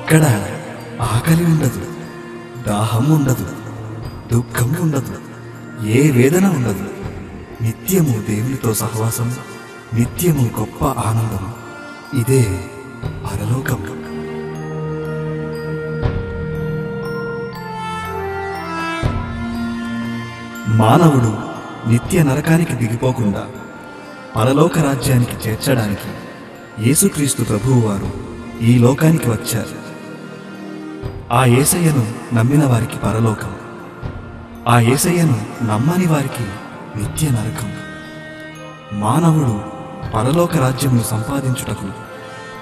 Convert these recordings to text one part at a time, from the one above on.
ఇక్కడ ఆకలి ఉండదు, దాహం ఉండదు, దుఃఖం ఉండదు, ఏ వేదన ఉండదు. నిత్యము దేవునితో సహవాసం, నిత్యము గొప్ప ఆనందం. ఇదే పరలోకం. మానవుడు నిత్య నరకానికి దిగిపోకుండా పరలోక రాజ్యానికి చేర్చడానికి యేసుక్రీస్తు ప్రభువు వారు ఈ లోకానికి వచ్చారు. ఆ యేసయ్యను నమ్మిన వారికి పరలోకం, ఆ యేసయ్యను నమ్మని వారికి నిత్య నరకం. మానవుడు పరలోక రాజ్యమును సంపాదించుటకు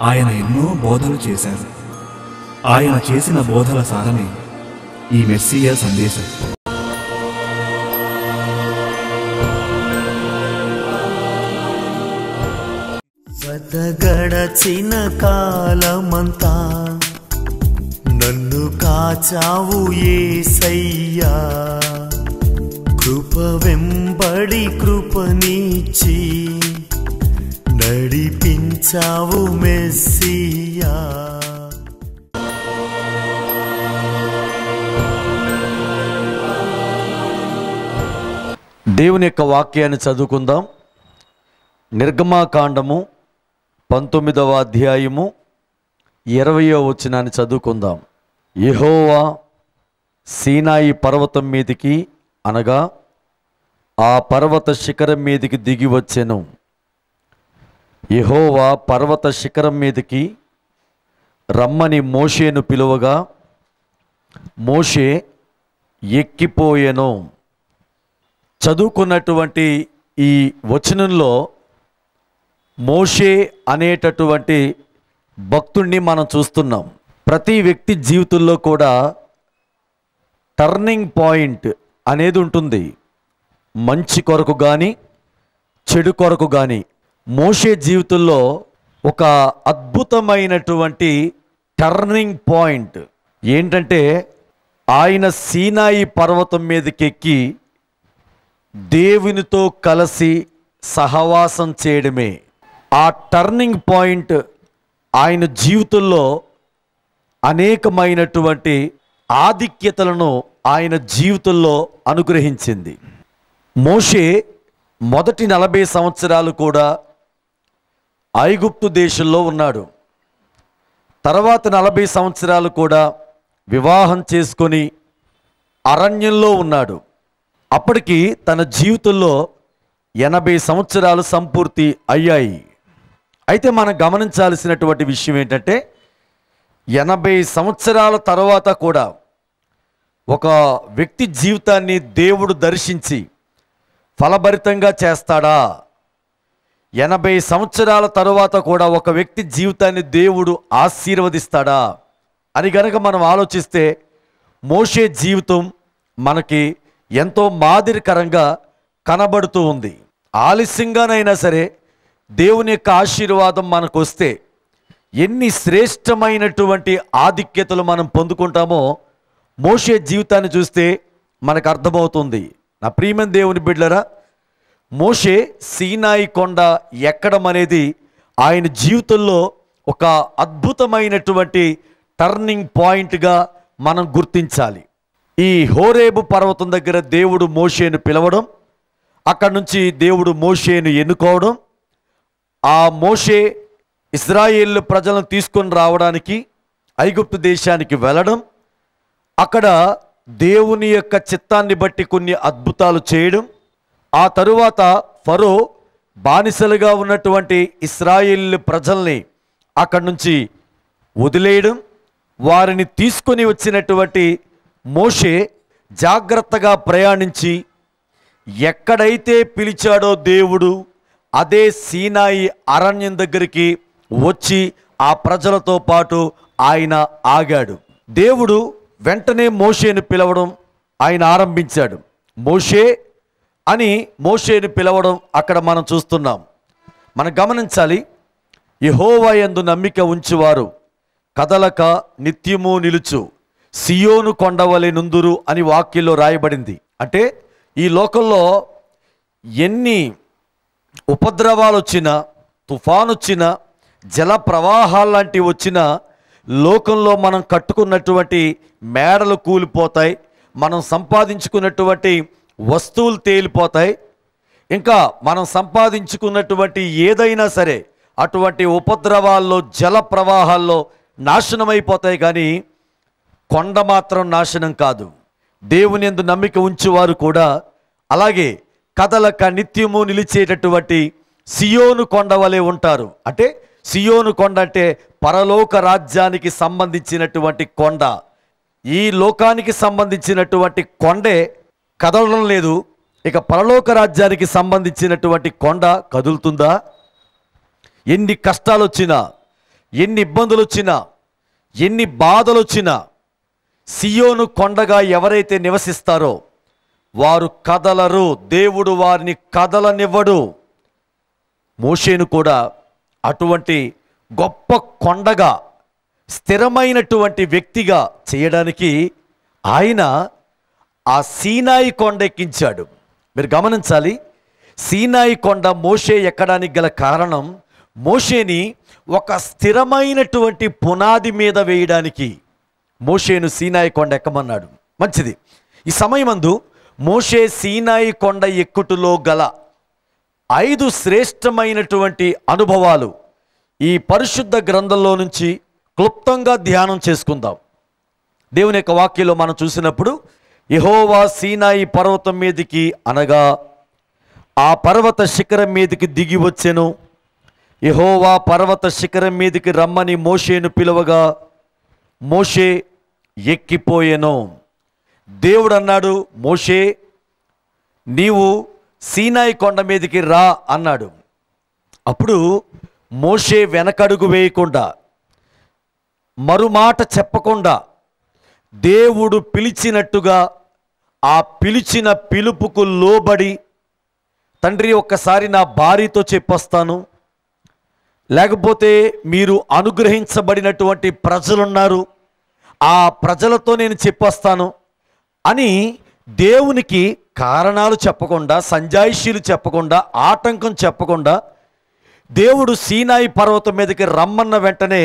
ఆయన ఎన్నో బోధలు చేశారు. ఆయన చేసిన బోధల సారమే ఈ మెస్సియా సందేశం. గడచిన కాలమంతా నన్ను కాచావు యేసయ్యా, కృప వెంబడి కృపనిచ్చి నడిపించావు మెస్సియా. దేవుని యొక్క వాక్యాన్ని చదువుకుందాం. నిర్గమాకాండము 19వ అధ్యాయము 20వ వచనాన్ని చదువుకుందాం. యెహోవా సీనాయి పర్వతం మీదికి, అనగా ఆ పర్వత శిఖరం మీదికి దిగి వచ్చెను. యెహోవా పర్వత శిఖరం మీదికి రమ్మని మోషేను పిలువగా మోషే ఎక్కిపోయెను. చదువుకున్నటువంటి ఈ వచనంలో మోషే అనేటటువంటి భక్తుణ్ణి మనం చూస్తున్నాం. ప్రతి వ్యక్తి జీవితంలో కూడా టర్నింగ్ పాయింట్ అనేది ఉంటుంది, మంచి కొరకు కానీ చెడు కొరకు కానీ. మోషే జీవితంలో ఒక అద్భుతమైనటువంటి టర్నింగ్ పాయింట్ ఏంటంటే, ఆయన సీనాయి పర్వతం మీదకి ఎక్కి దేవునితో కలిసి సహవాసం చేయడమే. ఆ టర్నింగ్ పాయింట్ ఆయన జీవితంలో అనేకమైనటువంటి ఆధిక్యతలను ఆయన జీవితంలో అనుగ్రహించింది. మోషే మొదటి 40 సంవత్సరాలు కూడా ఐగుప్తు దేశంలో ఉన్నాడు. తర్వాత 40 సంవత్సరాలు కూడా వివాహం చేసుకొని అరణ్యంలో ఉన్నాడు. అప్పటికి తన జీవితంలో 80 సంవత్సరాలు సంపూర్తి అయ్యాయి. అయితే మనం గమనించాల్సినటువంటి విషయం ఏంటంటే, 80 సంవత్సరాల తర్వాత కూడా ఒక వ్యక్తి జీవితాన్ని దేవుడు దర్శించి ఫలభరితంగా చేస్తాడా? 80 సంవత్సరాల తరువాత కూడా ఒక వ్యక్తి జీవితాన్ని దేవుడు ఆశీర్వదిస్తాడా అని గనక మనం ఆలోచిస్తే, మోషే జీవితం మనకి ఎంతో మాదిరికరంగా కనబడుతూ ఉంది. ఆలస్యంగానైనా సరే దేవుని యొక్క ఆశీర్వాదం మనకు వస్తే ఎన్ని శ్రేష్టమైనటువంటి ఆధిక్యతలు మనం పొందుకుంటామో మోషే జీవితాన్ని చూస్తే మనకు అర్థమవుతుంది. నా ప్రియమైన దేవుని బిడ్డలారా, మోషే సీనాయి కొండ ఎక్కడం అనేది ఆయన జీవితంలో ఒక అద్భుతమైనటువంటి టర్నింగ్ పాయింట్గా మనం గుర్తించాలి. ఈ హోరేబు పర్వతం దగ్గర దేవుడు మోషేను పిలవడం, అక్కడి నుంచి దేవుడు మోషేను ఎన్నుకోవడం, ఆ మోషే ఇశ్రాయేలు ప్రజలను తీసుకొని రావడానికి ఐగుప్తు దేశానికి వెళ్ళడం, అక్కడ దేవుని యొక్క చిత్తాన్ని బట్టి కొన్ని అద్భుతాలు చేయడం, ఆ తరువాత ఫరో బానిసలుగా ఉన్నటువంటి ఇశ్రాయేలు ప్రజల్ని అక్కడి నుంచి వదిలేయడం, వారిని తీసుకొని వచ్చినటువంటి మోషే జాగ్రత్తగా ప్రయాణించి ఎక్కడైతే పిలిచాడో దేవుడు అదే సీనాయి అరణ్యం దగ్గరికి వచ్చి ఆ ప్రజలతో పాటు ఆయన ఆగాడు. దేవుడు వెంటనే మోషేను పిలవడం ఆయన ఆరంభించాడు. మోషే అని మోషేను పిలవడం అక్కడ మనం చూస్తున్నాం. మనం గమనించాలి, యెహోవా యందు నమ్మిక ఉంచువారు కదలక నిత్యము నిలుచు, సియోను కొండవలె నుందురు అని వాక్యంలో రాయబడింది. అంటే ఈ లోకంలో ఎన్ని ఉపద్రవాలు వచ్చినా, తుఫాను వచ్చినా, జల ప్రవాహాలు లాంటివి వచ్చినా లోకంలో మనం కట్టుకున్నటువంటి మేడలు కూలిపోతాయి, మనం సంపాదించుకున్నటువంటి వస్తువులు తేలిపోతాయి, ఇంకా మనం సంపాదించుకున్నటువంటి ఏదైనా సరే అటువంటి ఉపద్రవాల్లో జల ప్రవాహాల్లో నాశనమైపోతాయి. కానీ కొండ మాత్రం నాశనం కాదు. దేవుని యందు నమ్మిక ఉంచువారు కూడా అలాగే కదలక నిత్యము నిలిచేటటువంటి సియోను కొండ వలె ఉంటారు. అంటే సియోను కొండ అంటే పరలోక రాజ్యానికి సంబంధించినటువంటి కొండ. ఈ లోకానికి సంబంధించినటువంటి కొండే కదలడం లేదు, ఇక పరలోక రాజ్యానికి సంబంధించినటువంటి కొండ కదులుతుందా? ఎన్ని కష్టాలు వచ్చినా, ఎన్ని ఇబ్బందులు వచ్చినా, ఎన్ని బాధలు వచ్చినా సియోను కొండగా ఎవరైతే నివసిస్తారో వారు కదలరు. దేవుడు వారిని కదలనివ్వడు. మోషేను కూడా అటువంటి గొప్ప కొండగా, స్థిరమైనటువంటి వ్యక్తిగా చేయడానికి ఆయన ఆ సీనాయి కొండ ఎక్కించాడు. మీరు గమనించాలి, సీనాయి కొండ మోషే ఎక్కడానికి గల కారణం మోషేని ఒక స్థిరమైనటువంటి పునాది మీద వేయడానికి మోషేను సీనాయి కొండ ఎక్కమన్నాడు. మంచిది. ఈ సమయమందు మోషే సీనాయి కొండ ఎక్కుటలో గల 5 శ్రేష్టమైనటువంటి అనుభవాలు ఈ పరిశుద్ధ గ్రంథంలో నుంచి క్లుప్తంగా ధ్యానం చేసుకుందాం. దేవుని యొక్క వాక్యంలో మనం చూసినప్పుడు యెహోవా సీనాయి పర్వతం మీదికి అనగా ఆ పర్వత శిఖరం మీదికి దిగి వచ్చెను. యెహోవా పర్వత శిఖరం మీదికి రమ్మని మోషేను పిలువగా మోషే ఎక్కిపోయెను. దేవుడు అన్నాడు, మోషే నీవు సీనాయి కొండ మీదికి రా అన్నాడు. అప్పుడు మోషే వెనకడుగు వేయకుండా, మరుమాట చెప్పకుండా దేవుడు పిలిచినట్టుగా ఆ పిలిచిన పిలుపుకు లోబడి, తండ్రి ఒక్కసారి నా భార్యతో చెప్పొస్తాను, లేకపోతే మీరు అనుగ్రహించబడినటువంటి ప్రజలున్నారు, ఆ ప్రజలతో నేను చెప్పొస్తాను అని దేవునికి కారణాలు చెప్పకుండా, సంజాయిషీలు చెప్పకుండా, ఆటంకం చెప్పకుండా దేవుడు సీనాయి పర్వతం మీదకి రమ్మన్న వెంటనే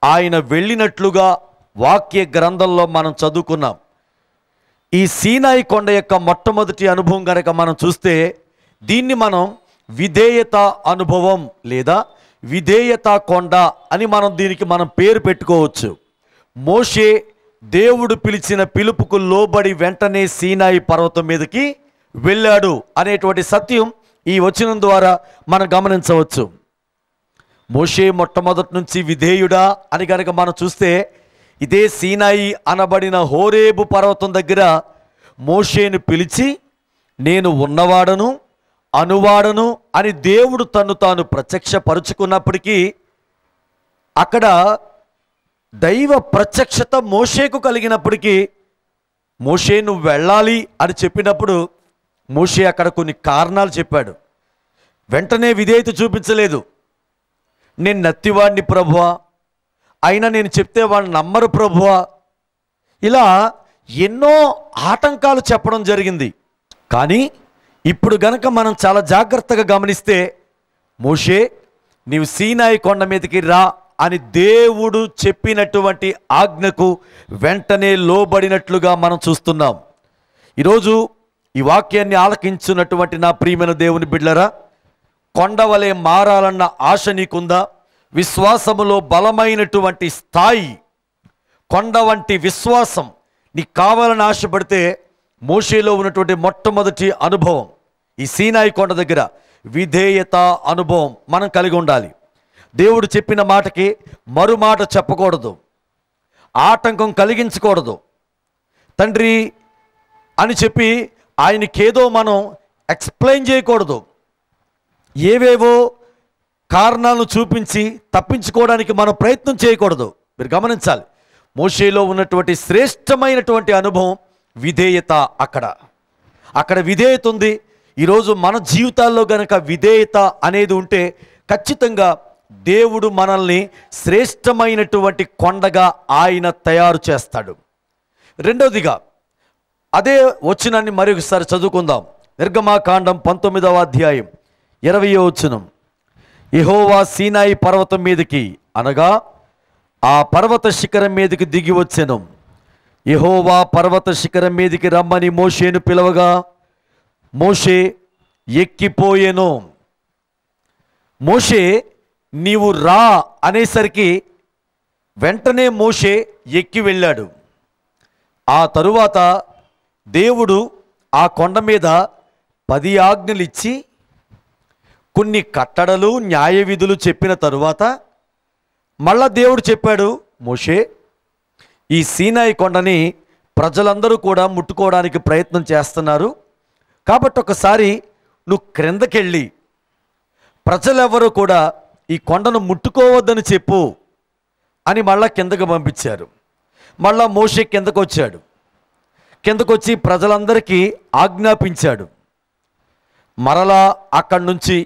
ఆయన వెళ్ళినట్లుగా వాక్య గ్రంథంలో మనం చదువుకున్నాం. ఈ సీనాయి కొండ యొక్క మొట్టమొదటి అనుభవం కనుక మనం చూస్తే దీన్ని మనం విధేయత అనుభవం లేదా విధేయత కొండ అని దీనికి మనం పేరు పెట్టుకోవచ్చు. మోషే దేవుడు పిలిచిన పిలుపుకు లోబడి వెంటనే సీనాయి పర్వతం మీదకి వెళ్ళాడు అనేటువంటి సత్యం ఈ వచనం ద్వారా మనం గమనించవచ్చు. మోషే మొట్టమొదటి నుంచి విధేయుడా అని కనుక మనం చూస్తే ఇదే సీనాయి అనబడిన హోరేబు పర్వతం దగ్గర మోషేను పిలిచి నేను ఉన్నవాడను అనువాడను అని దేవుడు తన్ను తాను ప్రత్యక్షపరుచుకున్నప్పటికీ అక్కడ దైవ ప్రత్యక్షత మోషేకు కలిగినప్పటికీ మోషే నువ్వు వెళ్ళాలి అని చెప్పినప్పుడు మోషే అక్కడ కొన్ని కారణాలు చెప్పాడు. వెంటనే విధేయత చూపించలేదు. నేను నత్తివాడిని ప్రభువా, అయినా నేను చెప్తే వాడిని నమ్మరు ప్రభువా, ఇలా ఎన్నో ఆటంకాలు చెప్పడం జరిగింది. కానీ ఇప్పుడు గనక మనం చాలా జాగ్రత్తగా గమనిస్తే మోషే నీవు సీనాయి కొండ మీదకి రా అని దేవుడు చెప్పినటువంటి ఆజ్ఞకు వెంటనే లోబడినట్లుగా మనం చూస్తున్నాం. ఈరోజు ఈ వాక్యాన్ని ఆలకించున్నటువంటి నా ప్రియమైన దేవుని బిడ్డలారా, కొండవలే మారాలన్న ఆశ నీకుందా? విశ్వాసములో బలమైనటువంటి స్థాయి, కొండ వంటి విశ్వాసం నీకు కావాలని ఆశపడితే మోషేలో ఉన్నటువంటి మొట్టమొదటి అనుభవం ఈ సీనాయి కొండ దగ్గర విధేయత అనుభవం మనం కలిగి ఉండాలి. దేవుడు చెప్పిన మాటకి మరుమాట చెప్పకూడదు, ఆటంకం కలిగించకూడదు. తండ్రి అని చెప్పి ఆయనకేదో మనం ఎక్స్ప్లెయిన్ చేయకూడదు. ఏవేవో కారణాలను చూపించి తప్పించుకోవడానికి మనం ప్రయత్నం చేయకూడదు. మీరు గమనించాలి, మోషేలో ఉన్నటువంటి శ్రేష్టమైనటువంటి అనుభవం విధేయత. అక్కడ విధేయత ఉంది. ఈరోజు మన జీవితాల్లో గనక విధేయత అనేది ఉంటే ఖచ్చితంగా దేవుడు మనల్ని శ్రేష్టమైనటువంటి కొండగా ఆయన తయారు చేస్తాడు. రెండవదిగా అదే వచనాన్ని మరొకసారి చదువుకుందాం. నిర్గమాకాండం 19వ అధ్యాయం 20వ వచనం. యెహోవా సీనాయి పర్వతం మీదకి అనగా ఆ పర్వత శిఖరం మీదకి దిగి వచ్చెను. యెహోవా పర్వత శిఖరం మీదకి రమ్మని మోషేను పిలవగా మోషే ఎక్కిపోయెను. మోషే నీవు రా అనేసరికి వెంటనే మోషే ఎక్కి వెళ్ళాడు. ఆ తరువాత దేవుడు ఆ కొండ మీద 10 ఆజ్ఞలు ఇచ్చి కొన్ని కట్టడలు న్యాయ విధులు చెప్పిన తరువాత మళ్ళా దేవుడు చెప్పాడు, మోషే ఈ సీనాయి కొండని ప్రజలందరూ కూడా ముట్టుకోవడానికి ప్రయత్నం చేస్తున్నారు, కాబట్టి ఒకసారి నువ్వు క్రిందకెళ్ళి ప్రజలెవరూ కూడా ఈ కొండను ముట్టుకోవద్దని చెప్పు అని మళ్ళా కిందకు పంపించారు. మళ్ళా మోషే కిందకు వచ్చాడు. కిందకొచ్చి ప్రజలందరికీ ఆజ్ఞాపించాడు. మరలా అక్కడి నుంచి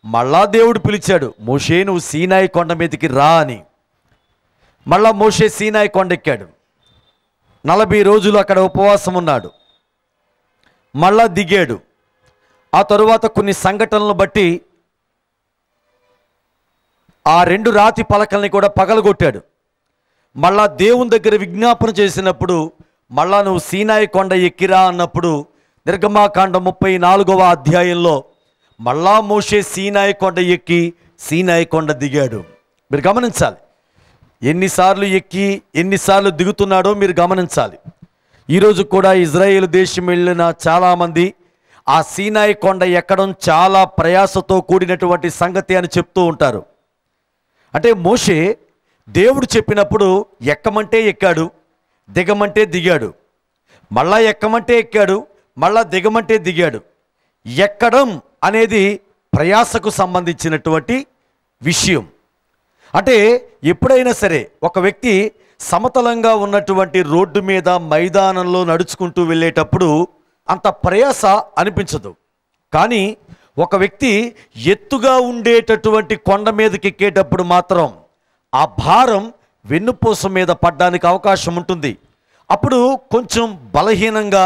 మళ్ళా దేవుడు పిలిచాడు, మోషే నువ్వు సీనాయి కొండ మీదకి రా అని. మళ్ళా మోషే సీనాయి కొండ ఎక్కాడు. 40 రోజులు అక్కడ ఉపవాసం ఉన్నాడు. మళ్ళా దిగాడు. ఆ తరువాత కొన్ని సంఘటనలను బట్టి ఆ 2 రాతి పలకల్ని కూడా పగలగొట్టాడు. మళ్ళా దేవుని దగ్గర విజ్ఞాపన చేసినప్పుడు మళ్ళా నువ్వు సీనాయి కొండ ఎక్కిరా అన్నప్పుడు నిర్గమాకాండం 34వ అధ్యాయంలో మళ్ళా మోషే సీనాయి కొండ ఎక్కి సీనాయి కొండ దిగాడు. మీరు గమనించాలి, ఎన్నిసార్లు ఎక్కి ఎన్నిసార్లు దిగుతున్నాడో మీరు గమనించాలి. ఈరోజు కూడా ఇజ్రాయేల్ దేశం వెళ్ళిన చాలామంది ఆ సీనాయి కొండ ఎక్కడం చాలా ప్రయాసతో కూడినటువంటి సంగతి అని చెప్తూ ఉంటారు. అంటే మోషే దేవుడు చెప్పినప్పుడు ఎక్కమంటే ఎక్కాడు, దిగమంటే దిగాడు, మళ్ళా ఎక్కమంటే ఎక్కాడు, మళ్ళా దిగమంటే దిగాడు. ఎక్కడం అనేది ప్రయాసకు సంబంధించినటువంటి విషయం. అంటే ఎప్పుడైనా సరే ఒక వ్యక్తి సమతలంగా ఉన్నటువంటి రోడ్డు మీద మైదానంలో నడుచుకుంటూ వెళ్ళేటప్పుడు అంత ప్రయాస అనిపించదు. కానీ ఒక వ్యక్తి ఎత్తుగా ఉండేటటువంటి కొండ మీదకి ఎక్కేటప్పుడు మాత్రం ఆ భారం వెన్నుపూస మీద పడ్డానికి అవకాశం ఉంటుంది. అప్పుడు కొంచెం బలహీనంగా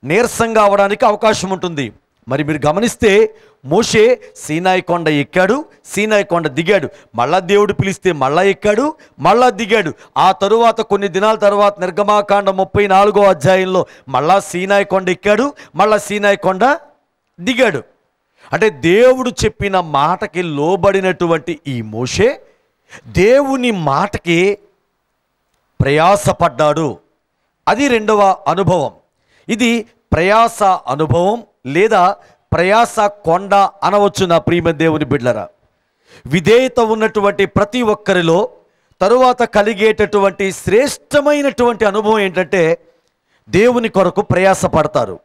నీరసంగా అవడానికి అవకాశం ఉంటుంది. మరి మీరు గమనిస్తే మోషే సీనాయి కొండ ఎక్కాడు, సీనాయి కొండ దిగాడు, మళ్ళా దేవుడు పిలిస్తే మళ్ళా ఎక్కాడు, మళ్ళా దిగాడు. ఆ తరువాత కొన్ని దినాల తర్వాత నిర్గమాకాండం 34వ అధ్యాయంలో మళ్ళా సీనాయి కొండ ఎక్కాడు, మళ్ళా సీనాయి కొండ దిగాడు. అంటే దేవుడు చెప్పిన మాటకి లోబడినటువంటి ఈ మోషే దేవుని మాటకి ప్రయాసపడ్డాడు. అది 2వ అనుభవం. ఇది ప్రయాస అనుభవం లేదా ప్రయాస కొండ అనవచ్చు. నా ప్రియమైన దేవుని బిడ్డలారా, విధేయత ఉన్నటువంటి ప్రతి ఒక్కరిలో తరువాత కలిగేటటువంటి శ్రేష్టమైనటువంటి అనుభవం ఏంటంటే దేవుని కొరకు ప్రయాసపడతారు.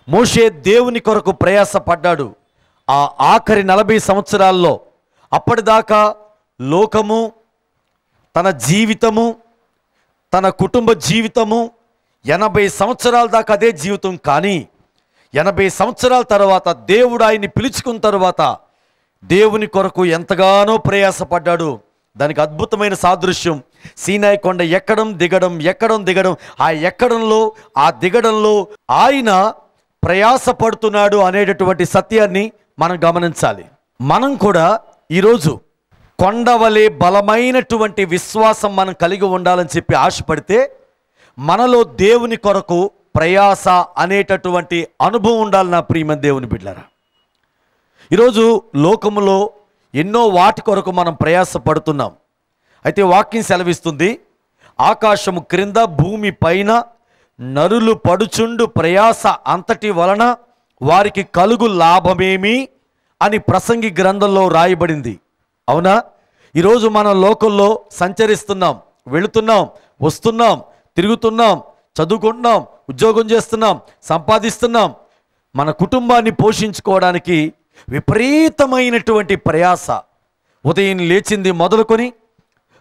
మోషే దేవుని కొరకు ప్రయాసపడ్డాడు. ఆ ఆఖరి 40 సంవత్సరాల్లో అప్పటిదాకా లోకము, తన జీవితము, తన కుటుంబ జీవితము 80 సంవత్సరాల దాకా అదే జీవితం. కానీ 80 సంవత్సరాల తర్వాత దేవుడు ఆయన్ని పిలుచుకున్న తర్వాత దేవుని కొరకు ఎంతగానో ప్రయాసపడ్డాడు. దానికి అద్భుతమైన సాదృశ్యం సీనాయి కొండ ఎక్కడం దిగడం, ఎక్కడం దిగడం. ఆ ఎక్కడంలో ఆ దిగడంలో ఆయన ప్రయాసపడుతున్నాడు అనేటటువంటి సత్యాన్ని మనం గమనించాలి. మనం కూడా ఈరోజు కొండవలే బలమైనటువంటి విశ్వాసం మనం కలిగి ఉండాలని చెప్పి ఆశపడితే మనలో దేవుని కొరకు ప్రయాస అనేటటువంటి అనుభవం ఉండాలి. నా ప్రియమైన దేవుని బిడ్డలారా, ఈరోజు లోకములో ఎన్నో వాటి కొరకు మనం ప్రయాస పడుతున్నాం. అయితే వాక్యం సెలవిస్తుంది, ఆకాశము క్రింద భూమి పైన నరులు పడుచుండు ప్రయాస అంతటి వలన వారికి కలుగు లాభమేమి అని ప్రసంగి గ్రంథంలో రాయబడింది. అవునా? ఈరోజు మన లోకంలో సంచరిస్తున్నాం, వెళుతున్నాం, వస్తున్నాం, తిరుగుతున్నాం, చదువుకుంటున్నాం, ఉద్యోగం చేస్తున్నాం, సంపాదిస్తున్నాం. మన కుటుంబాన్ని పోషించుకోవడానికి విపరీతమైనటువంటి ప్రయాస. ఉదయం లేచింది మొదలుకొని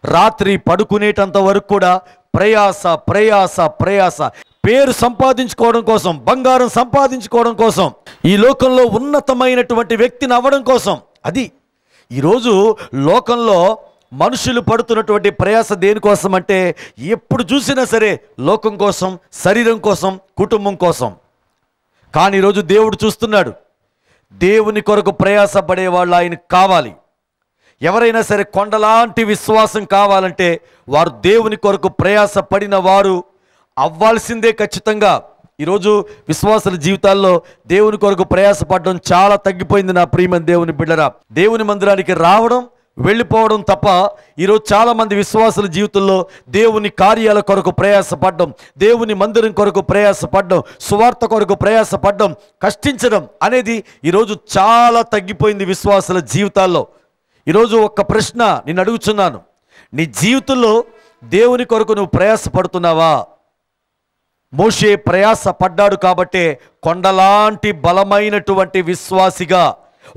రాత్రి పడుకునేటంత వరకు కూడా ప్రయాస ప్రయాస ప్రయాస. పేరు సంపాదించుకోవడం కోసం, బంగారం సంపాదించుకోవడం కోసం, ఈ లోకంలో ఉన్నతమైనటువంటి వ్యక్తిని అవ్వడం కోసం. అది ఈరోజు లోకంలో మనుషులు పడుతున్నటువంటి ప్రయాస దేనికోసం అంటే ఎప్పుడు చూసినా సరే లోకం కోసం, శరీరం కోసం, కుటుంబం కోసం. కానీ ఈరోజు దేవుడు చూస్తున్నాడు, దేవుని కొరకు ప్రయాసపడే వాళ్ళు ఆయనకు కావాలి. ఎవరైనా సరే కొండలాంటి విశ్వాసం కావాలంటే వారు దేవుని కొరకు ప్రయాస పడిన వారు అవ్వాల్సిందే ఖచ్చితంగా. ఈరోజు విశ్వాసుల జీవితాల్లో దేవుని కొరకు ప్రయాసపడడం చాలా తగ్గిపోయింది నా ప్రియమైన దేవుని బిడ్డరా. దేవుని మందిరానికి రావడం వెళ్ళిపోవడం తప్ప ఈరోజు చాలామంది విశ్వాసుల జీవితంలో దేవుని కార్యాల కొరకు ప్రయాసపడడం, దేవుని మందిరం కొరకు ప్రయాసపడడం, సువార్త కొరకు ప్రయాసపడడం, కష్టించడం అనేది ఈరోజు చాలా తగ్గిపోయింది విశ్వాసుల జీవితాల్లో. ఈరోజు ఒక్క ప్రశ్న నేను అడుగుతున్నాను, నీ జీవితంలో దేవుని కొరకు నువ్వు ప్రయాసపడుతున్నావా? మోషే ప్రయాస పడ్డాడు కాబట్టే కొండలాంటి బలమైనటువంటి విశ్వాసిగా,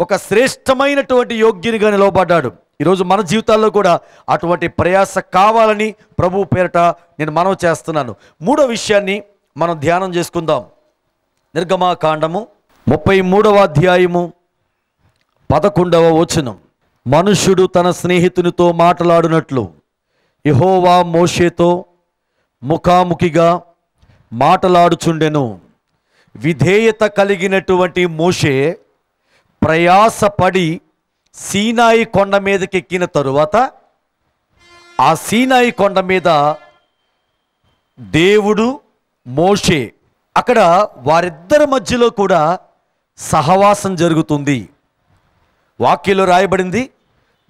ఒక శ్రేష్టమైనటువంటి యోగ్యునిగా నిలవబడ్డాడు. ఈరోజు మన జీవితాల్లో కూడా అటువంటి ప్రయాస కావాలని ప్రభు పేరట నేను మనవి చేస్తున్నాను. మూడో విషయాన్ని మనం ధ్యానం చేసుకుందాం. నిర్గమాకాండము 33వ అధ్యాయము 11వ వచనం. మనుష్యుడు తన స్నేహితునితో మాట్లాడినట్లు యెహోవా మోషేతో ముఖాముఖిగా మాట్లాడుచుండెను. విధేయత కలిగినటువంటి మోషే ప్రయాసపడి సీనాయి కొండ మీదకి ఎక్కిన తరువాత ఆ సీనాయి కొండ మీద దేవుడు, మోషే, అక్కడ వారిద్దరి మధ్యలో కూడా సహవాసం జరుగుతుంది. వాక్యంలో రాయబడింది,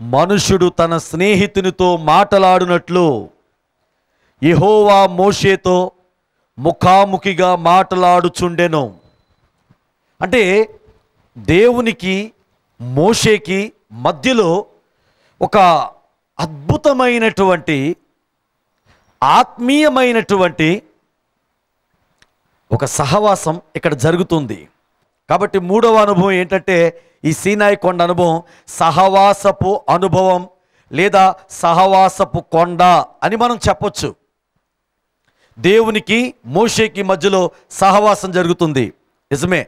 మనుషుడు తన స్నేహితునితో మాట్లాడినట్లు యెహోవా మోషేతో ముఖాముఖిగా మాట్లాడుచుండెను. అంటే దేవునికి మోషేకి మధ్యలో ఒక అద్భుతమైనటువంటి ఆత్మీయమైనటువంటి ఒక సహవాసం ఇక్కడ జరుగుతుంది. కాబట్టి మూడవ అనుభవం ఏంటంటే ఈ సీనాయి కొండ అనుభవం సహవాసపు అనుభవం లేదా సహవాసపు కొండ అని మనం చెప్పొచ్చు. దేవునికి మోషేకి మధ్యలో సహవాసం జరుగుతుంది. నిజమే,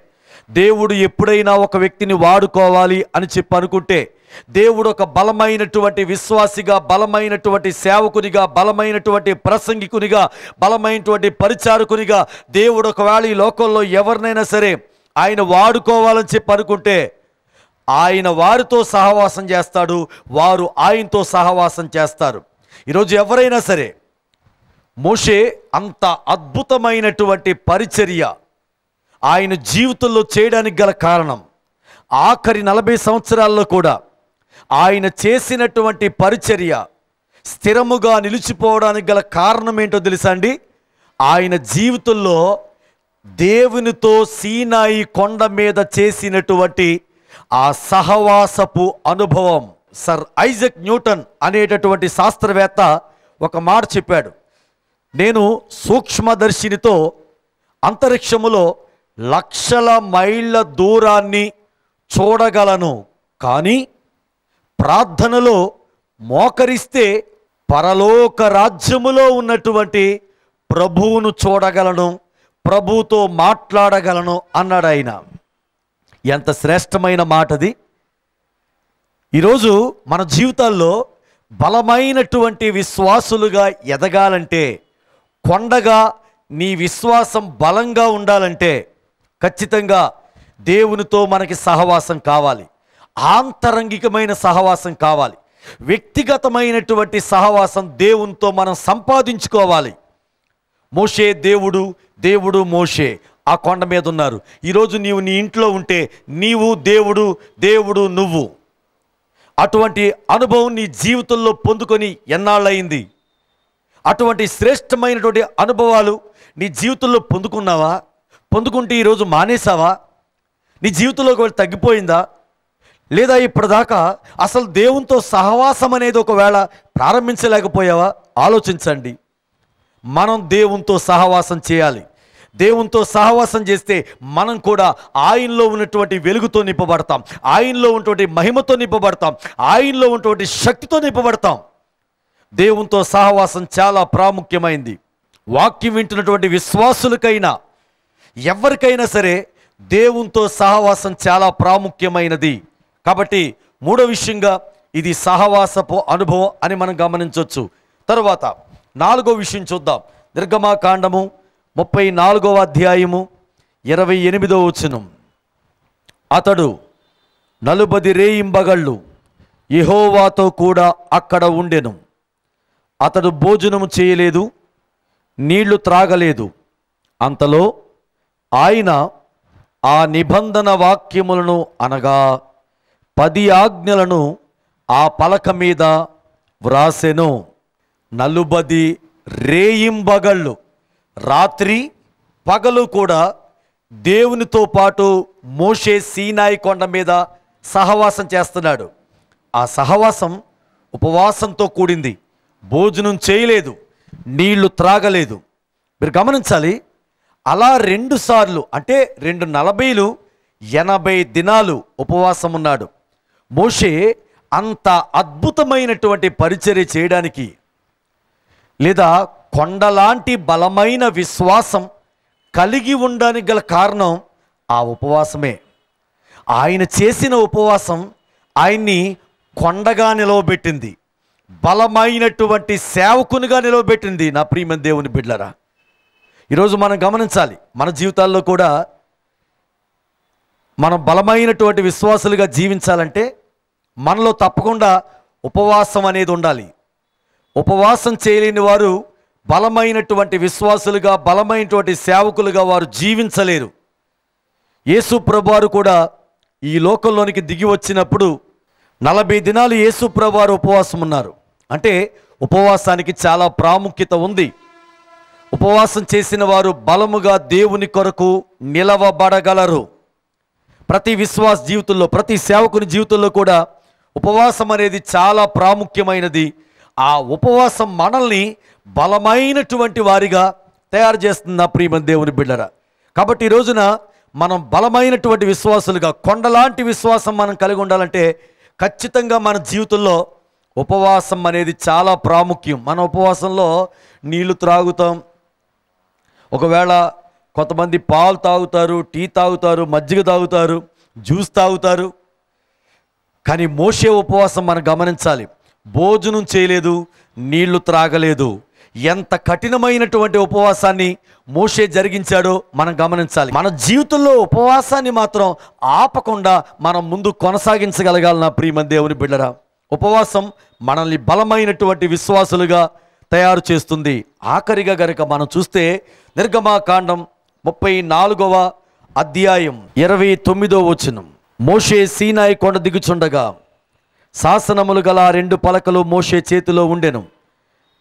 దేవుడు ఎప్పుడైనా ఒక వ్యక్తిని వాడుకోవాలి అని చెప్పి అనుకుంటే, దేవుడు ఒక బలమైనటువంటి విశ్వాసిగా, బలమైనటువంటి సేవకునిగా, బలమైనటువంటి ప్రసంగికునిగా, బలమైనటువంటి పరిచారకునిగా దేవుడు ఒకవేళ ఈ లోకంలో ఎవరినైనా సరే ఆయన వాడుకోవాలని చెప్పి అనుకుంటే ఆయన వారితో సహవాసం చేస్తాడు, వారు ఆయనతో సహవాసం చేస్తారు. ఈరోజు ఎవరైనా సరే మోషే అంత అద్భుతమైనటువంటి పరిచర్య ఆయన జీవితంలో చేయడానికి గల కారణం, ఆఖరి 40 సంవత్సరాల్లో కూడా ఆయన చేసినటువంటి పరిచర్య స్థిరముగా నిలిచిపోవడానికి గల కారణం ఏంటో తెలుసా అండి? ఆయన జీవితంలో దేవునితో సీనాయి కొండ మీద చేసినటువంటి ఆ సహవాసపు అనుభవం. సర్ ఐజక్ న్యూటన్ అనేటటువంటి శాస్త్రవేత్త ఒక మాట చెప్పాడు, నేను సూక్ష్మదర్శినితో అంతరిక్షములో లక్షల మైళ్ళ దూరాన్ని చూడగలను, కానీ ప్రార్థనలో మోకరిస్తే పరలోక రాజ్యములో ఉన్నటువంటి ప్రభువును చూడగలను, ప్రభువుతో మాట్లాడగలను అన్నాడు ఆయన. ఎంత శ్రేష్టమైన మాటది. ఈరోజు మన జీవితాల్లో బలమైనటువంటి విశ్వాసులుగా ఎదగాలంటే, కొండగా నీ విశ్వాసం బలంగా ఉండాలంటే ఖచ్చితంగా దేవునితో మనకి సహవాసం కావాలి, ఆంతరంగికమైన సహవాసం కావాలి, వ్యక్తిగతమైనటువంటి సహవాసం దేవునితో మనం సంపాదించుకోవాలి. మోషే దేవుడు, దేవుడు మోషే ఆ కొండ మీద ఉన్నారు. ఈరోజు నీవు నీ ఇంట్లో ఉంటే నీవు దేవుడు, దేవుడు నువ్వు. అటువంటి అనుభవం నీ జీవితంలో పొందుకొని ఎన్నాళ్ళయింది? అటువంటి శ్రేష్టమైనటువంటి అనుభవాలు నీ జీవితంలో పొందుకున్నావా? పొందుకుంటే ఈరోజు మానేసావా? నీ జీవితంలోకి వెళ్ళి తగ్గిపోయిందా? లేదా ఇప్పటిదాకా అసలు దేవునితో సహవాసం అనేది ఒకవేళ ప్రారంభించలేకపోయావా? ఆలోచించండి. మనం దేవునితో సహవాసం చేయాలి. దేవునితో సహవాసం చేస్తే మనం కూడా ఆయనలో ఉన్నటువంటి వెలుగుతో నింపబడతాం, ఆయనలో ఉన్నటువంటి మహిమతో నింపబడతాం, ఆయనలో ఉన్నటువంటి శక్తితో నింపబడతాం. దేవునితో సహవాసం చాలా ప్రాముఖ్యమైంది. వాక్యం వింటున్నటువంటి విశ్వాసులకైనా ఎవరికైనా సరే దేవునితో సహవాసం చాలా ప్రాముఖ్యమైనది. కాబట్టి మూడో విషయంగా ఇది సహవాసపు అనుభవం అని మనం గమనించవచ్చు. తరువాత 4వ విషయం చూద్దాం. నిర్గమాకాండము 34వ అధ్యాయము 28వ వచనం. అతడు 40 రేయింబగళ్ళు యెహోవాతో కూడా అక్కడ ఉండెను. అతడు భోజనము చేయలేదు, నీళ్లు త్రాగలేదు. అంతలో ఆయన ఆ నిబంధన వాక్యములను అనగా 10 ఆజ్ఞలను ఆ పలక మీద వ్రాసెను. 40 రేయింబగళ్ళు రాత్రి పగలు కూడా దేవునితో పాటు మోషే సీనాయి కొండ మీద సహవాసం చేస్తున్నాడు. ఆ సహవాసం ఉపవాసంతో కూడింది. భోజనం చేయలేదు, నీళ్లు త్రాగలేదు. మీరు గమనించాలి, అలా 2 సార్లు అంటే 2 40లు 80 దినాలు ఉపవాసం ఉన్నాడు. మోషే అంత అద్భుతమైనటువంటి పరిచర్య చేయడానికి లేదా కొండలాంటి బలమైన విశ్వాసం కలిగి ఉండడానికి గల కారణం ఆ ఉపవాసమే. ఆయన చేసిన ఉపవాసం ఆయన్ని కొండగా నిలవబెట్టింది, బలమైనటువంటి సేవకునిగా నిలవబెట్టింది. నా ప్రియమైన దేవుని బిడ్డలారా, ఈరోజు మనం గమనించాలి, మన జీవితాల్లో కూడా మనం బలమైనటువంటి విశ్వాసులుగా జీవించాలంటే మనలో తప్పకుండా ఉపవాసం అనేది ఉండాలి. ఉపవాసం చేయలేని వారు బలమైనటువంటి విశ్వాసులుగా, బలమైనటువంటి సేవకులుగా వారు జీవించలేరు. యేసు ప్రభువారు కూడా ఈ లోకంలోనికి దిగి వచ్చినప్పుడు 40 దినాలు యేసు ప్రభువారు ఉపవాసం ఉన్నారు. అంటే ఉపవాసానికి చాలా ప్రాముఖ్యత ఉంది. ఉపవాసం చేసిన వారు బలముగా దేవుని కొరకు నిలవబడగలరు. ప్రతి విశ్వాస జీవితంలో, ప్రతి సేవకుని జీవితంలో కూడా ఉపవాసం అనేది చాలా ప్రాముఖ్యమైనది. ఆ ఉపవాసం మనల్ని బలమైనటువంటి వారిగా తయారు చేస్తుంది. నా ప్రియమైన దేవుని బిడ్డరా, కాబట్టి ఈ రోజున మనం బలమైనటువంటి విశ్వాసులుగా, కొండలాంటి విశ్వాసం మనం కలిగి ఉండాలంటే ఖచ్చితంగా మన జీవితంలో ఉపవాసం అనేది చాలా ప్రాముఖ్యం. మన ఉపవాసంలో నీళ్లు త్రాగుతాం, ఒకవేళ కొంతమంది పాలు తాగుతారు, టీ తాగుతారు, మజ్జిగ తాగుతారు, జ్యూస్ తాగుతారు. కానీ మోషే ఉపవాసం మనం గమనించాలి. భోజనం చేయలేదు, నీళ్లు త్రాగలేదు. ఎంత కఠినమైనటువంటి ఉపవాసాన్ని మోషే జరిగించాడో మనం గమనించాలి. మన జీవితంలో ఉపవాసాన్ని మాత్రం ఆపకుండా మనం ముందు కొనసాగించగలగాలి. నా ప్రియమైన దేవుని బిడ్డరా, ఉపవాసం మనల్ని బలమైనటువంటి విశ్వాసులుగా తయారు చేస్తుంది. ఆఖరిగా గనుక మనం చూస్తే నిర్గమాకాండం 34వ అధ్యాయం 29వ వచనం. మోషే సీనాయి కొండ దిగుచుండగా శాసనములు గల 2 పలకలు మోషే చేతిలో ఉండెను.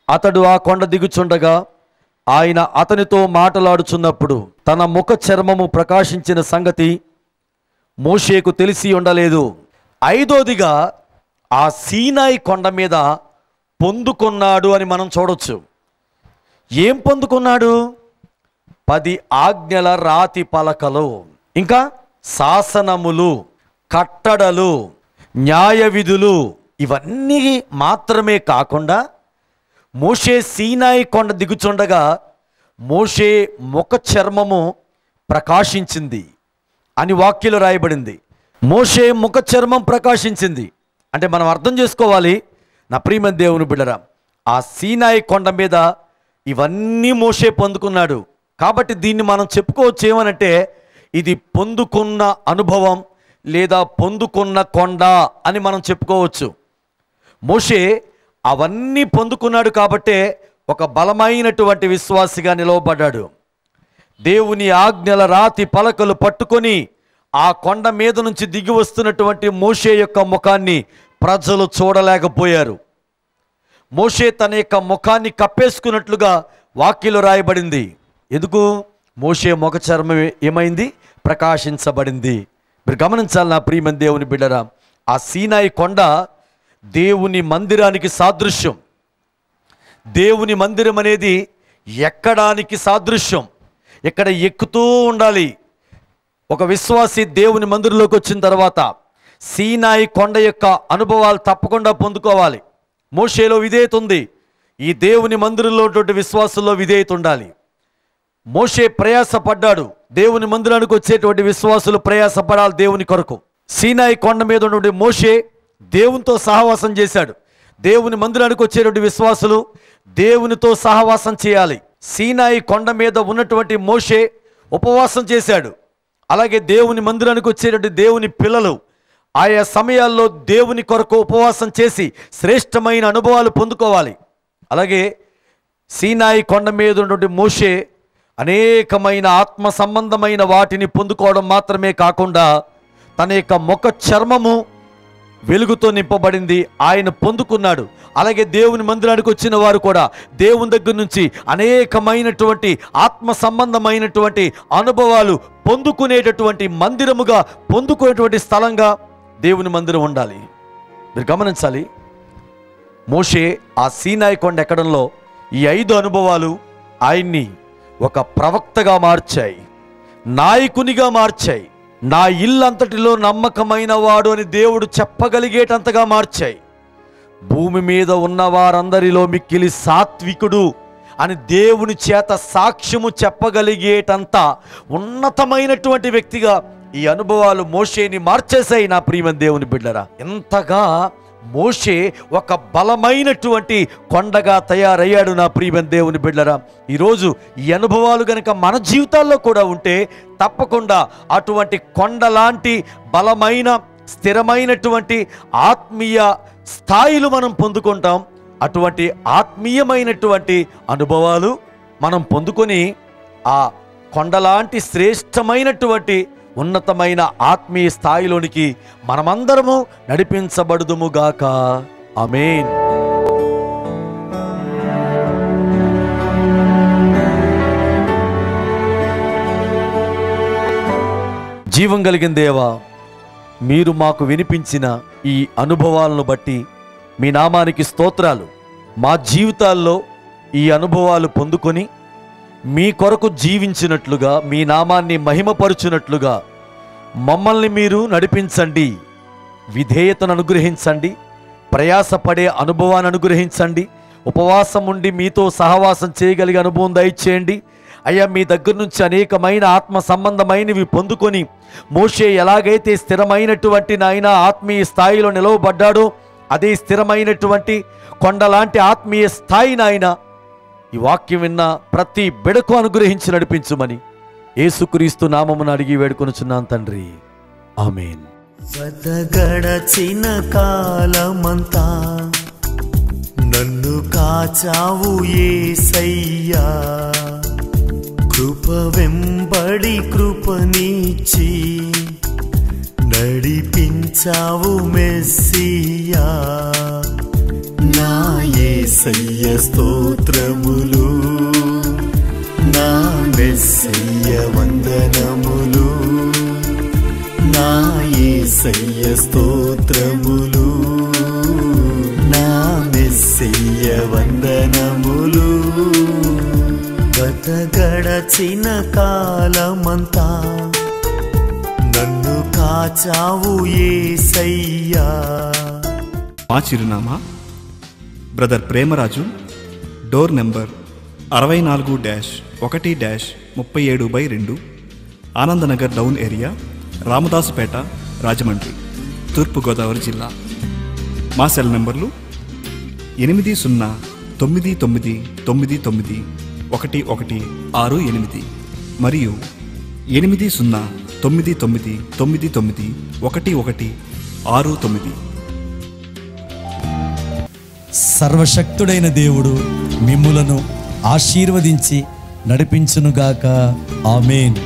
అతడు ఆ కొండ దిగుచుండగా ఆయన అతనితో మాటలాడుచున్నప్పుడు తన ముఖ చర్మము ప్రకాశించిన సంగతి మోషేకు తెలిసి ఉండలేదు. 5వదిగా ఆ సీనాయి కొండ మీద పొందుకున్నాడు అని మనం చూడొచ్చు. ఏం పొందుకున్నాడు? 10 ఆజ్ఞల రాతి పలకలు, ఇంకా శాసనములు, కట్టడలు, న్యాయ విధులు, ఇవన్నీ మాత్రమే కాకుండా మోషే సీనాయి కొండ దిగుచుండగా మోషే ముఖ చర్మము ప్రకాశించింది అని వాక్యలో రాయబడింది. మోషే ముఖ చర్మం ప్రకాశించింది అంటే మనం అర్థం చేసుకోవాలి. నా ప్రియమైన దేవుని బిడ్డరా, ఆ సీనాయి కొండ మీద ఇవన్నీ మోషే పొందుకున్నాడు. కాబట్టి దీన్ని మనం చెప్పుకోవచ్చు ఏమనంటే ఇది పొందుకున్న అనుభవం లేదా పొందుకున్న కొండ అని మనం చెప్పుకోవచ్చు. మోషే అవన్నీ పొందుకున్నాడు కాబట్టే ఒక బలమైనటువంటి విశ్వాసిగా నిలవబడ్డాడు. దేవుని ఆజ్ఞల రాతి పలకలు పట్టుకొని ఆ కొండ మీద నుంచి దిగి వస్తున్నటువంటి మోషే యొక్క ముఖాన్ని ప్రజలు చూడలేకపోయారు. మోషే తన యొక్క ముఖాన్ని కప్పేసుకున్నట్లుగా వాక్యలో రాయబడింది. ఎందుకు? మోషే ముఖ చర్మం ఏమైంది? ప్రకాశించబడింది. మీరు గమనించాలి నా ప్రియమైన దేవుని బిడ్డరా, ఆ సీనాయి కొండ దేవుని మందిరానికి సాదృశ్యం. దేవుని మందిరం అనేది ఎక్కడానికి సాదృశ్యం. ఇక్కడ ఎక్కుతూ ఉండాలి. ఒక విశ్వాసి దేవుని మందిరంలోకి వచ్చిన తర్వాత సీనాయి కొండ యొక్క అనుభవాలు తప్పకుండా పొందుకోవాలి. మోషేలో విధేయత ఉంది, ఈ దేవుని మందిరంలో ఉన్నటువంటి విశ్వాసుల్లో విధేయత ఉండాలి. మోషే ప్రయాసపడ్డాడు. దేవుని మందిరానికి వచ్చేటువంటి విశ్వాసులు ప్రయాసపడాలి దేవుని కొరకు. సీనాయి కొండ మీద ఉన్నటువంటి మోషే దేవునితో సహవాసం చేశాడు. దేవుని మందిరానికి వచ్చేటువంటి విశ్వాసులు దేవునితో సహవాసం చేయాలి. సీనాయి కొండ మీద ఉన్నటువంటి మోషే ఉపవాసం చేశాడు. అలాగే దేవుని మందిరానికి వచ్చేటువంటి దేవుని పిల్లలు ఆయా సమయాల్లో దేవుని కొరకు ఉపవాసం చేసి శ్రేష్టమైన అనుభవాలు పొందుకోవాలి. అలాగే సీనాయి కొండ మీద ఉన్నటువంటి మోషే అనేకమైన ఆత్మ సంబంధమైన వాటిని పొందుకోవడం మాత్రమే కాకుండా తన యొక్క ముఖ చర్మము వెలుగుతో నింపబడింది, ఆయన పొందుకున్నాడు. అలాగే దేవుని మందిరానికి వచ్చిన వారు కూడా దేవుని దగ్గర నుంచి అనేకమైనటువంటి ఆత్మ సంబంధమైనటువంటి అనుభవాలు పొందుకునేటటువంటి మందిరముగా, పొందుకునేటువంటి స్థలంగా దేవుని మందిరం ఉండాలి. మీరు గమనించాలి, మోషే ఆ సీనాయి కొండ ఎక్కడంలో ఈ 5 అనుభవాలు ఆయన్ని ఒక ప్రవక్తగా మార్చాయి, నాయకునిగా మార్చాయి, నా ఇల్లంతటిలో నమ్మకమైన వాడు అని దేవుడు చెప్పగలిగేటంతగా మార్చాయి. భూమి మీద ఉన్న వారందరిలో మిక్కిలి సాత్వికుడు అని దేవుని చేత సాక్ష్యము చెప్పగలిగేటంత ఉన్నతమైనటువంటి వ్యక్తిగా ఈ అనుభవాలు మోషేని మార్చేశాయి. నా ప్రియమైన దేవుని బిడ్డరా, ఎంతగా మోషే ఒక బలమైనటువంటి కొండగా తయారయ్యాడు. నా ప్రియమైన దేవుని బిడ్డరా, ఈరోజు ఈ అనుభవాలు గనక మన జీవితాల్లో కూడా ఉంటే తప్పకుండా అటువంటి కొండలాంటి బలమైన స్థిరమైనటువంటి ఆత్మీయ స్థాయిలు మనం పొందుకుంటాం. అటువంటి ఆత్మీయమైనటువంటి అనుభవాలు మనం పొందుకొని ఆ కొండలాంటి శ్రేష్టమైనటువంటి ఉన్నతమైన ఆత్మీయ స్థాయిలోనికి మనమందరము నడిపించబడుదుముగాక. ఆమేన్. జీవం కలిగిన దేవా, మీరు మాకు వినిపించిన ఈ అనుభవాలను బట్టి మీ నామానికి స్తోత్రాలు. మా జీవితాల్లో ఈ అనుభవాలు పొందుకొని మీ కొరకు జీవించినట్లుగా, మీ నామాన్ని మహిమపరుచున్నట్లుగా మమ్మల్ని మీరు నడిపించండి. విధేయతను అనుగ్రహించండి, ప్రయాసపడే అనుభవాన్ని అనుగ్రహించండి, ఉపవాసం ఉండి మీతో సహవాసం చేయగలిగే అనుభవం దయచేయండి. అయ్యా, మీ దగ్గర నుంచి అనేకమైన ఆత్మ సంబంధమైనవి పొందుకొని మోషే ఎలాగైతే స్థిరమైనటువంటి నాయన ఆత్మీయ స్థాయిలో నిలవబడ్డాడో అదే స్థిరమైనటువంటి కొండలాంటి ఆత్మీయ స్థాయి నాయన ఈ వాక్యం విన్న ప్రతి బిడకు అనుగ్రహించి నడిపించుమని యేసుక్రీస్తు నామమున అడిగి వేడుకొనుచున్నాను తండ్రి. ఆమేన్. గడచిన కాలమంతా నన్ను కాచావు యేసయ్యా, కృప వెంబడి కృపనిచ్చి నడిపించావు మెస్సియా. నా యేసయ్య స్తోత్రములు, నా మెస్సియ వందనములు, నా యేసయ్య స్తోత్రములు, నా మెస్సియ వందనములు. గడచిన కాలమంతా నన్ను కాచావు యేసయ్యా. మా చిరునామా brother Premaraju, door number 64-1-37/2, Anandnagar down area, Ramadasupeta, Rajahmundry, Turpu Godavari జిల్లా. మా సెల్ నెంబర్లు 8099991168 మరియు 8099991169. సర్వశక్తుడైన దేవుడు మిమ్ములను ఆశీర్వదించి నడిపించునుగాక. ఆమేన్.